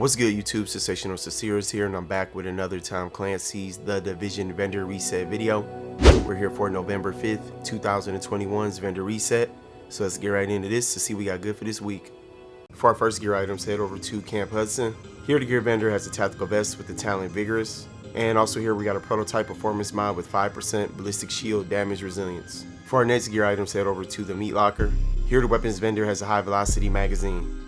What's good, YouTube? Sensational Sinceres here, and I'm back with another Tom Clancy's The Division Vendor Reset video. We're here for November 5th, 2021's Vendor Reset. So let's get right into this to see what we got good for this week. For our first gear items, head over to Camp Hudson. Here the gear vendor has a tactical vest with the talent Vigorous. And also here we got a prototype performance mod with 5% ballistic shield damage resilience. For our next gear items, head over to the Meat Locker. Here the weapons vendor has a high velocity magazine.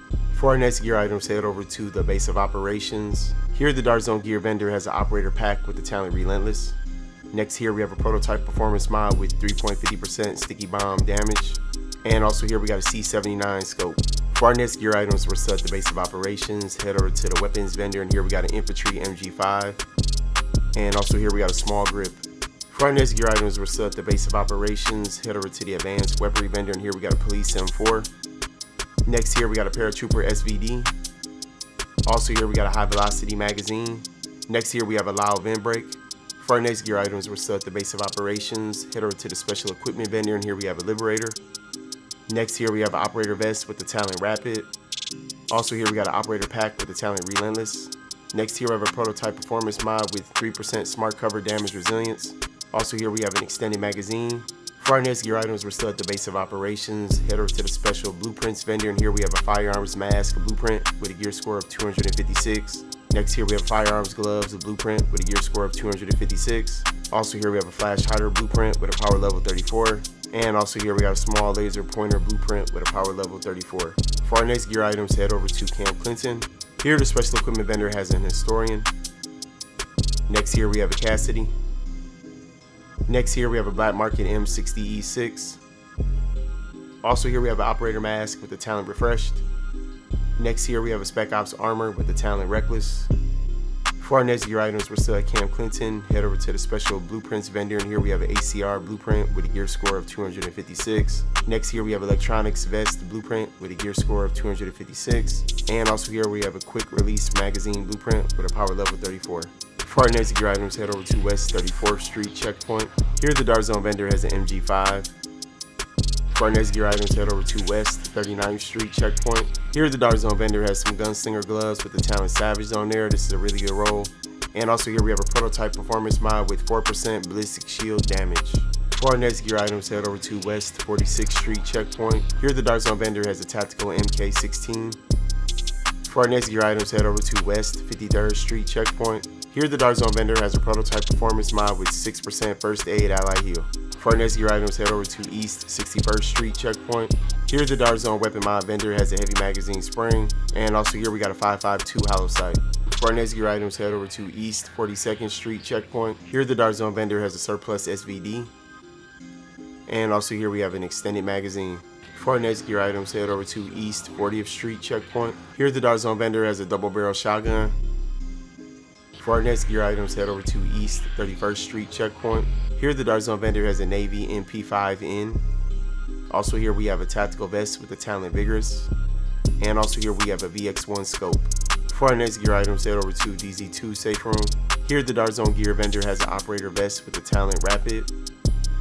For our next gear items, head over to the Base of Operations. Here the Dark Zone gear vendor has an operator pack with the talent Relentless. Next here we have a prototype performance mod with 3.50% sticky bomb damage. And also here we got a C79 scope. For our next gear items, we're still at the Base of Operations. Head over to the weapons vendor, and here we got an infantry MG5. And also here we got a small grip. For our next gear items, we're still at the Base of Operations. Head over to the advanced weaponry vendor, and here we got a police M4. Next here we got a paratrooper SVD. Also here we got a high velocity magazine. Next here we have a loud vent brake. For our next gear items, we're still at the Base of Operations. Head over to the special equipment vendor, and here we have a Liberator. Next here we have an operator vest with the talent Rapid. Also here we got an operator pack with the talent Relentless. Next here we have a prototype performance mod with 3% smart cover damage resilience. Also here we have an extended magazine. For our next gear items, we're still at the Base of Operations. Head over to the special blueprints vendor, and here we have a firearms mask blueprint with a gear score of 256. Next here we have firearms gloves blueprint with a gear score of 256. Also here we have a flash hider blueprint with a power level 34. And also here we got a small laser pointer blueprint with a power level 34. For our next gear items, head over to Camp Clinton. Here the special equipment vendor has an historian. Next here we have a Cassidy. Next here we have a Black Market M60E6. Also here we have an operator mask with the talent Refreshed. Next here we have a Spec Ops armor with the talent Reckless. For our next gear items, we're still at Camp Clinton. Head over to the special blueprints vendor, and here we have an ACR blueprint with a gear score of 256. Next here we have electronics vest blueprint with a gear score of 256. And also here we have a quick release magazine blueprint with a power level 34. For our next gear items, head over to West 34th Street checkpoint. Here the Dark Zone vendor has an MG5. For our next gear items, head over to West 39th Street checkpoint. Here the Dark Zone vendor has some gunslinger gloves with the talent Savage on there. This is a really good roll. And also here we have a prototype performance mod with 4% ballistic shield damage. For our next gear items, head over to West 46th Street checkpoint. Here the Dark Zone vendor has a tactical MK16. For our next gear items, head over to West 53rd Street checkpoint. Here the Dark Zone vendor has a prototype performance mod with 6% first aid ally heal. For our next gear items, head over to East 61st Street checkpoint. Here the Dark Zone weapon mod vendor has a heavy magazine spring. And also here we got a 5.52 hollow sight. For our next gear items, head over to East 42nd Street checkpoint. Here the Dark Zone vendor has a surplus SVD. And also here we have an extended magazine. For our next gear items, head over to East 40th Street checkpoint. Here the Dark Zone vendor has a double barrel shotgun. For our next gear items, head over to East 31st Street checkpoint. Here the Dark Zone vendor has a Navy MP5N. Also here we have a tactical vest with the talent Vigorous. And also here we have a VX1 scope. For our next gear items, head over to DZ2 safe room. Here the Dark Zone gear vendor has an operator vest with the talent Rapid.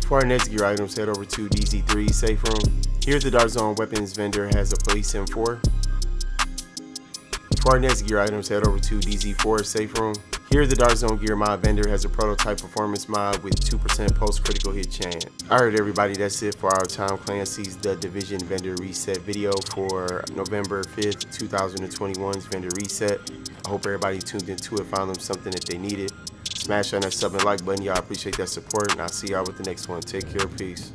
For our next gear items, head over to DZ3 safe room. Here the Dark Zone weapons vendor has a police M4. For our next gear items, head over to DZ4 safe room. Here the Dark Zone gear mod vendor has a prototype performance mod with 2% post critical hit chance. Alright everybody, that's it for our Tom Clancy's The Division Vendor Reset video for November 5th, 2021's Vendor Reset. I hope everybody tuned into it, found them something that they needed. Smash on that sub and like button, y'all. Appreciate that support, and I'll see y'all with the next one. Take care, peace.